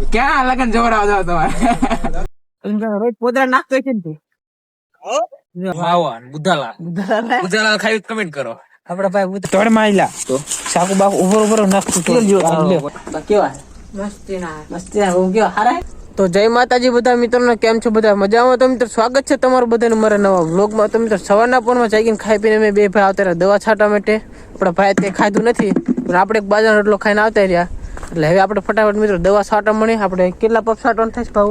ક્યાં લગન જોવડાવ જાવ તમારે રોજ પોદરા નાખતો છે ને માવાન બુધાલા બુધાલા ખાઈ કમેન્ટ કરો. આપડા ભાઈ તોડ માયલા તો સાકુ બાકુ ઉભો નાખતું કેવા મસ્તી ના હું કેવા હારા. તો જય માતાજી બધા મિત્રોને, કેમ છો બધા મજામાં? તો મિત્રો સ્વાગત છે તમારું બધાનું મારા નવા વ્લોગમાં. તો મિત્રો સવારના પોરમાં જાગીને ખાઈ પીને અમે બે ભાઈ આવતા રહ્યા દવા છાંટવા માટે. આપણા ભાઈ તે ખાધું નથી પણ આપણે એક બાજારનો રોટલો ખાઈને આવતા રહ્યા. એટલે હવે આપણે ફટાફટ મિત્રો દવા છાંટવા મળી. આપણે કેટલા પપ છાંટવાનું થાય છે ભાવ?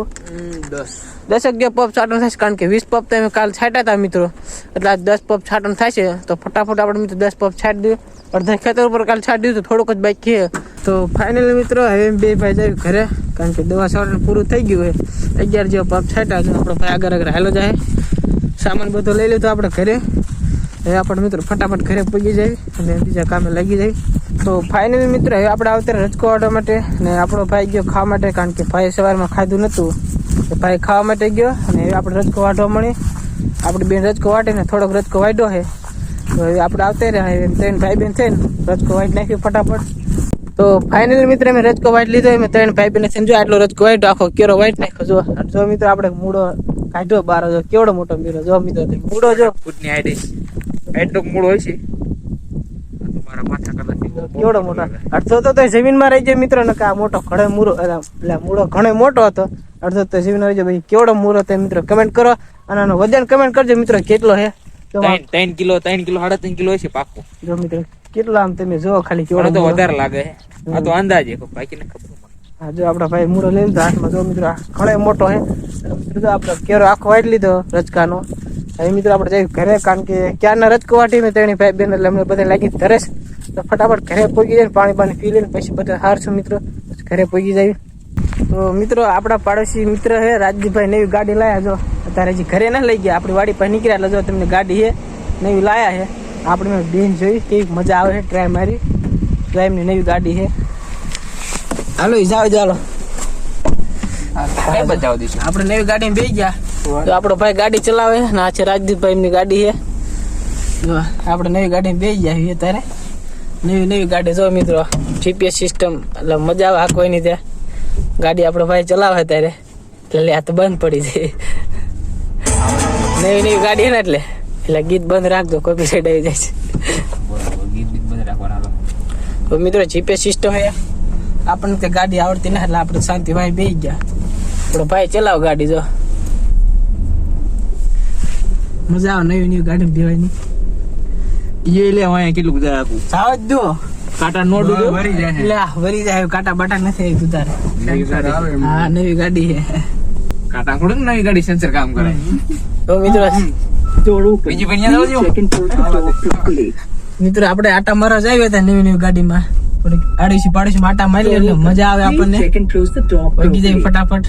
10 પપ છાંટવાનું થાય છે, કારણ કે 20 પપ તો અમે કાલ છાંટ્યા હતા મિત્રો, એટલે આજ 10 પપ છાંટવાનું થાય છે. તો ફટાફટ આપણે મિત્રો 10 પપ છાંટી દઈએ. અડધા ખેતર ઉપર કાલ છાંટી દીધું, થોડુંક જ બાકી છે. તો ફાઇનલી મિત્રો હવે બે ભાઈ જાય ઘરે, કારણ કે દવા છાંટવાનું પૂરું થઈ ગયું હોય. 11 જેવા પપ છાંટ્યા છે. આપણો ભાઈ આગળ હાલો જાય, સામાન બધો લઈ લીધો આપણે ઘરે. હવે આપણે મિત્રો ફટાફટ ઘરે પહોંચી જાય અને બીજા કામે લાગી જાય. તો ફાઇનલી મિત્રો હવે આપણે આવતા રજકો વાટવા માટે, ને આપણો ભાઈ ગયો ખાવા માટે, કારણ કે ભાઈ સવારમાં ખાધું નહોતું. તો ભાઈ ખાવા માટે ગયો અને હવે આપણે રજકો વાટવા મળી. આપણે બેન રજકો વાટીને થોડોક રજકો વાટ્યો છે. તો હવે આપણે આવતા રહ્યા ત્રણ ભાઈ બેન થઈને રજકો વાટી નાખ્યું ફટાફટ. તો ફાઇનલી મિત્રો અમે રજકો વાટી લીધો. અમે ત્રણ ભાઈ બેન થઈને જો આટલો રજકો વાટ્યો, આખો કેરો વાટી નાખ્યો. જો મિત્રો આપણે મૂળો કાઢ્યો બાર, જો કેવડો મોટો મીરો. જો મિત્રો મૂળો જો ફૂટની આઈડી મૂળ હોય છે તમારા માથા કરતા કેવડો મોટો. અડધો તો જમીનમાં રહી જાય મિત્રો, ને આ મોટો ઘણો મૂળો, એટલે મૂળો ઘણો મોટો હતો. અડધો તો જમીન રહી જાય. ભાઈ કેવડો મૂળો તે મિત્રો કમેન્ટ કરો, અને આનો વજન કમેન્ટ કરજો મિત્રો કેટલો છે. 3 કિલો 3.5 કિલો હશે પાકો. જો મિત્રો કેટલો આમ તમે જો ખાલી કેવડો તો વધારે લાગે છે. આ તો અંદાજે બાકી ને ખબર. હા જો આપડા ભાઈ મૂળો લઈ લીધો હાથમાં. જો મિત્રો ઘણો મોટો છે મિત્રો. આપડે કેરો આખો વાટી લીધો રજકાનો. હવે મિત્રો આપણે જઈએ ઘરે, કારણ કે ક્યારના રજકો વાટી મેં ત્રણેય ભાઈ બેન, એટલે અમને બધા લાગી તરસ. તો ફટાફટ ઘરે પહોંચી જાય, પાણી પી લઈને પછી બધા હારશું મિત્રો, ઘરે પહોંચી જાય. તો મિત્રો આપણા પાડોશી મિત્ર છે રાજદીપભાઈ, નવી ગાડી લાયા. જો અત્યારે હજી ઘરે ના લઈ ગયા, આપણી વાડી પાસે નીકળ્યા. એટલે જો તમને ગાડી છે નવી લાયા છે. આપણે મેં બેન જોઈ કેવી મજા આવે છે, ટ્રાય મારી. તો એમની નવી ગાડી છે. હાલો જાઓ ચાલો આપણે નવી ગાડી બેસી ગયા. તો આપણો ભાઈ ગાડી ચલાવે ને આ છે રાજદીપભાઈ, એમની ગાડી છે. જો આપણે નવી ગાડી બેસી ગયા ત્યારે. નવી ગાડી જો મિત્રો, જીપીએસ સિસ્ટમ, એટલે મજા આવે હાંકવાની. ત્યાં ગાડી આપણો ભાઈ ચલાવે ત્યારે, એટલે આ તો બંધ પડી જાય. નવી ગાડી છે ને એટલે ગીત બંધ રાખજો, કોપી સાઈડ આવી જાય છે. તો મિત્રો જીપીએસ સિસ્ટમ છે. આપણને તે ગાડી આવડતી ના, એટલે આપણે શાંતિ ભાઈ બેસી ગયા. આપણો ભાઈ ચલાવ ગાડી. જો મજા આવે નવી ગાડી બેવાની. એ લે અહીંયા કેટલું બધા રાખું સાવ જ દો કાટા નોટ ભરી જાય. લે વરી જાય, કાટા બાટા નથી ઉતારે. હા નવી ગાડી છે. કાટા ખોડું નવી ગાડી સેન્સર કામ કરે. તો મિત્રો બીજી મિત્રો આપણે આટા મારવા જ આવ્યા હતા નવી ગાડીમાં. આડોશી પાડોશી આટા મારી એટલે મજા આવે આપણને. પગી જાય ફટાફટ.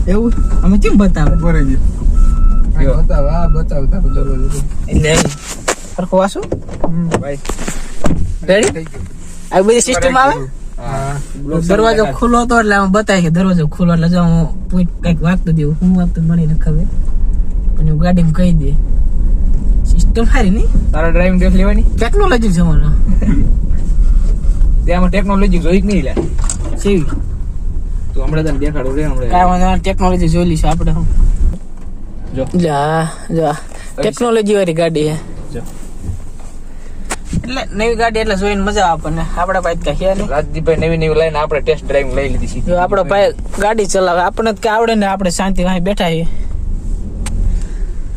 એવું અમે કેમ બતાવે સરખો વાસુ રેડી. આ બધી સિસ્ટમ આવે. દરવાજો ખુલ્લો હતો એટલે આમ બતાવે કે દરવાજો ખુલ્લો, એટલે જો હું કઈક વાગતું દેવું, હું વાગતું મને ન ખબર, અને ગાડીમાં કહી દે. સિસ્ટમ સારી નહીં. તારા ડ્રાઇવિંગ ટેસ્ટ લેવાની ટેકનોલોજી જમાનો. ત્યાં ટેકનોલોજી જોઈ જ નહીં લે સેવી. તો હમણાં તને દેખાડું રે. હમણાં કાંઈ વાંધો ટેકનોલોજી જોઈ લઈશું આપણે. હું જો ટેકનોલોજી વાળી ગાડી છે. એટલે નવી ગાડી એટલે જોઈને મજા આવે આપણને. આપડા ભાઈ કઈ છે નહીં. રાજદીપભાઈ નવી લઈને આપણે ટેસ્ટ ડ્રાઇવિંગ લઈ લીધી. જો આપણો ભાઈ ગાડી ચલાવે, આપણને કે આવડે ને, આપણે શાંતિ વાહી બેઠા છીએ.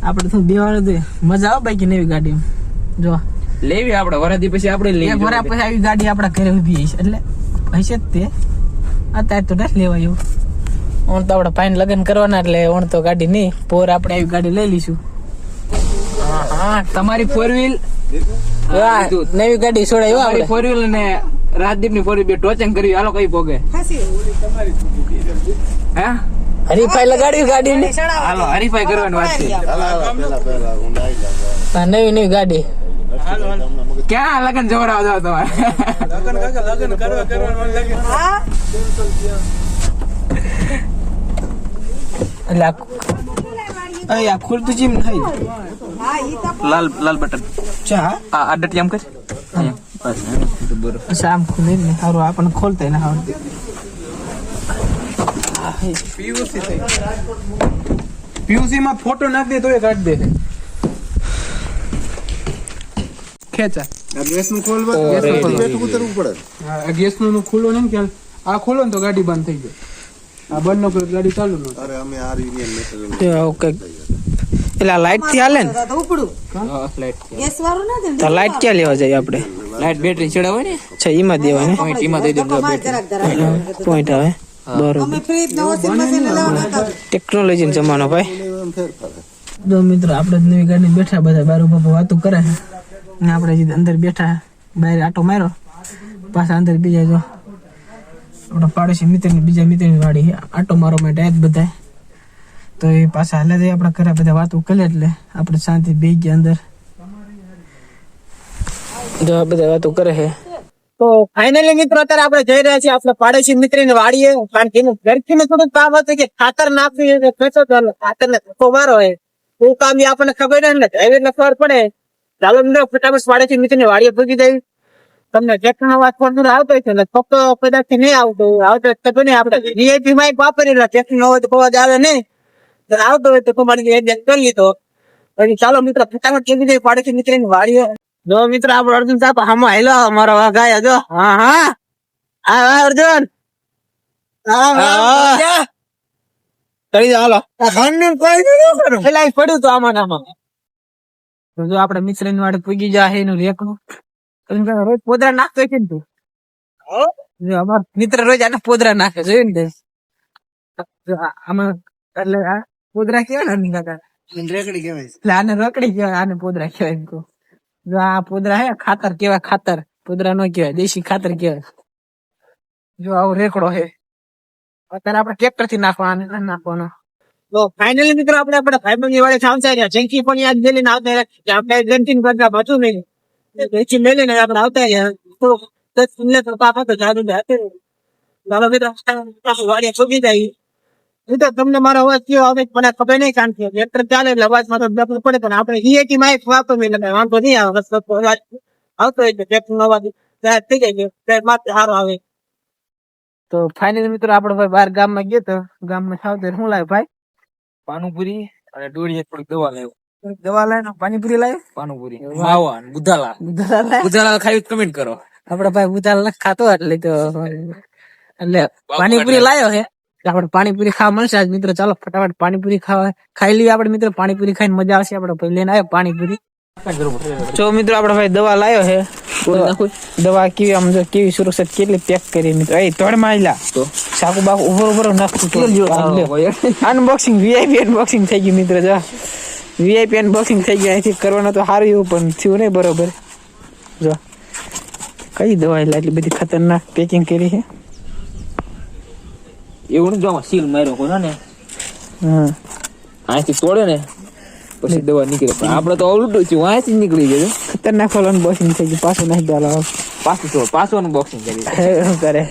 આપણે તો બેવાનું દે મજા આવે બાકી નવી ગાડીમાં. જો લેવી આપણે વરાથી પછી આપણે લઈ વરા પછી આવી ગાડી આપણા ઘરે ઉભી હશે, એટલે હશે જ તે. અત્યારે તો નથી લેવાય એવું. ઓણ તો આપણે ભાઈને લગ્ન કરવાના, એટલે ઓણ તો ગાડી નહીં, પોર આપણે આવી ગાડી લઈ લઈશું. હા તમારી 4 વ્હીલ નવી ગાડી છોડાય આપણે. 4 વ્હીલ અને રાજદીપ ની 4 વ્હીલ બે ટોચિંગ કરી. હાલો કઈ પોગે હે હરીફાઈ લગાડ્યું ગાડી ને. હાલો હરીફાઈ કરવાની વાત છે. નવી ગાડી ક્યાં લગન જોવડાવ જાવ તમારે? એટલે આ ખુલતું જીમ થઈ લાલ બટન ચા આ ડટ એમ કર. શામ ખુલે ને સારું આપણને ખોલતા ને આવડતું પીયુસી માં ફોટો નાખ દે તો એ કાઢ દે ખેંચા ગેસ નું ખોલવા ઉતરવું પડે. ગેસ નું ખુલ્લો નહીં ખ્યાલ આ ખોલો ને તો ગાડી બંધ થઈ જાય આ બંધ નો કરે ગાડી ચાલુ ન થાય. અરે અમે આ યુનિયન મેટર ઓકે એટલે લાઈટ થી હાલે ને તો લાઈટ ક્યાં લેવા જાય આપણે લાઈટ બેટરી ચડાવે ને અચ્છા એમાં દેવાની પોઈન્ટ એમાં દઈ દો પોઈન્ટ આવે બરોબર ટેકનોલોજી નો જમાનો ભાઈ જો મિત્રો આપણે નવી ગાડી બેઠા બધા બાર ઉભા વાતો કરે અને આપણે જે અંદર બેઠા બહાર આટો માર્યો પાછા અંદર બીજા જો આપણા પાડોશી મિત્રની બીજા મિત્રની વાડી આટો મારવા માટે આજ બધા તો એ પાછા હાલે જાય આપણા ઘરે બધા વાતો કરે એટલે આપણે શાંતિ બેસી ગયા અંદર જો બધા વાતો કરે છે તો ફાઇનલી મિત્રો અત્યારે આપણે જઈ રહ્યા છીએ આપણા પાડોશી મિત્રની વાડીએ કારણ કે ઘરથી થોડું કામ હતું કે ખાતર નાખ્યું ખાતર ને ધક્કો મારો હોય એવું કામ આપણને ખબર ને ડ્રાઈવર ને ખબર પડે ચાલો મિત્રો ફટાફટ પાડોશી મિત્રની વાડીએ ભૂગી જાય તમને ટ્રેક્ટર નો વાત ફોન આવતો હોય છે એટલે ફક્ત કદાચ નહીં આવતો નહીં આપણે વીઆઈપી માઇક વાપરેલા ટ્રેક્ટર નો હોય તો અવાજ આવે નહીં આવતો હોય તો તમારી એડજસ્ટ કરી લીધો પછી ચાલો મિત્રો ફટાફટ કેવી જાય પાડોશી મિત્રની વાડીએ જો મિત્ર આપડે અર્જુન સાહેબ હામાં હેલો અમારો ગાય જો હા હા હા અર્જુન કરી હાલો પેલા પડ્યું તો આમાં જો આપડે મિત્ર ની વાડે પૂગી જાય એનું રેકનું રોજ પોદરા નાખતો છે ને તું અમાર મિત્ર રોજ આને પોદરા નાખે જોયું ને આમાં એટલે આ પોદરા કેવાય ને કાકા રેકડી કહેવાય એટલે આને રકડી કહેવાય આને પોદરા કહેવાય એમ કહું જો આ પોદરા હે ખાતર કેવાય ખાતર પોદરા નો કહેવાય દેશી ખાતર કહેવાય જો આવો રેકડો હે અત્યારે આપણે ટ્રેક્ટર થી નાખવાનો તો ફાઇનલી મિત્રો આપણે ભાઈબંધી વાળે સાંસાર્યા જેંકી પણ યાદ મેલીને આવતા આપણે જંતીન કરતા બચું નહીં વેચી મેલીને આપણે આવતા રહ્યા તો તો પાપા તો જાદુ હાથે ચાલો મિત્રો વાડીએ છોકી જાય તો તમને મારો અવાજ કયો આવે મને ખબર નહીં કારણ કે ટ્રેક્ટર ચાલે એટલે અવાજ મારો પડે પણ આપણે વીઆઈપી માઇક વાપરવી એટલે વાંધો નહીં આવે અવાજ આવતો હોય ટ્રેક્ટર નો અવાજ થઈ જાય માથે સારો આવે તો ફાઇનલી મિત્રો આપડે ભાઈ બહાર ગામમાં ગયો તો ગામમાં ખાવ તો શું લાવે ભાઈ પાનુપુરી અને ડોળીએ થોડીક દવા લાવ્યો દવા લાવે પાણીપુરી લાવે પાનુપુરી માવા બુધાલા બુધાલા ખાઈ કમેન્ટ કરો આપડે ભાઈ બુધાલા નથી ખાતો એટલે તો એટલે પાણીપુરી લાવ્યો છે આપડે પાણીપુરી ખાવા મળશે આજ મિત્રો ચાલો ફટાફટ પાણીપુરી ખાઈ લઈએ આપડે મિત્રો પાણીપુરી ખાઈને મજા આવશે આપડે લઈને આવ્યો પાણીપુરી જો મિત્રો આપડે ભાઈ દવા લાવ્યો છે દવા કેવી આમ જો કેવી સુરક્ષિત કેટલી પેક કરી મિત્રો એ તોડ માયલા તો સાકુ બાકુ ઉભર નાખતું અનબોક્સિંગ વીઆઈપી અનબોક્સિંગ થઈ ગયું મિત્રો જો વીઆઈપી અનબોક્સિંગ થઈ ગયું અહીંથી કરવાનું તો સારું એવું પણ થયું નહીં બરોબર જો કઈ દવા એટલી બધી ખતરનાક પેકિંગ કરી છે એવું ને જો સીલ માર્યો કોઈ ને હા અહીંથી તોડે ને પછી દવા નીકળે પણ આપડે તો ઉલટું છું અહીંથી જ નીકળી જાય ખતરનાક અનબોક્સિંગ થઈ ગયું પાછું નાખી દો પાછું અનબોક્સિંગ કરી શું કરે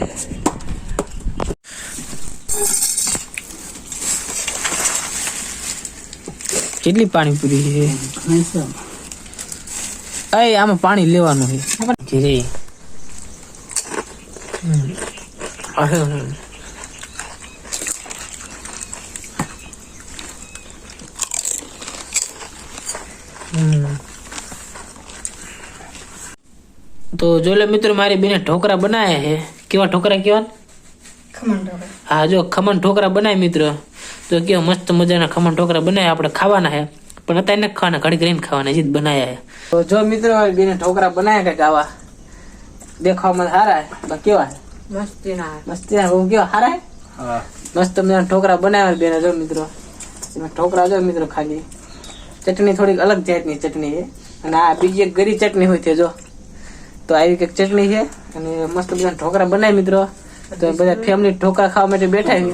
કેટલી પાણીપુરી છે આમાં પાણી લેવાનું છે તો જો લે મિત્રો મારી બેને ઢોકરા બનાયા છે કેવા ઢોકરા કેવા હા જો ખમણ ઢોકરા બનાય મિત્ર તો કેવા મસ્ત મજાના ખમણ ઢોકરા બનાય આપણે ખાવાના છે પણ અત્યારે નથી ખાવાના ઘડી કરીને ખાવાના જ બનાયા છે તો જો મિત્રો મારી બેને ઢોકરા બનાયા કઈક આવા દેખાવામાં સારા બા કેવા મસ્તી ના કેવા સારા મસ્ત મજાના ઢોકરા બનાવ્યા બેને જો મિત્રો એમાં ઢોકરા જો મિત્રો ખાલી ચટણી થોડીક અલગ જાતની ચટણી છે અને આ બીજી એક ગરી ચટણી હોય છે જો તો આવી કઈક ચટણી છે અને મસ્ત બધા ઢોકરા બનાય મિત્રો તો બધા ફેમિલી ઢોકરા ખાવા માટે બેઠા છે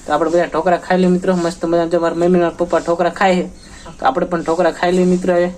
તો આપણે બધા ઢોકરા ખાઈ લઈએ મિત્રો મસ્ત મજા જો મારા મમ્મી પપ્પા ઢોકરા ખાય છે તો આપણે પણ ઢોકરા ખાઈ લઈએ મિત્રો હવે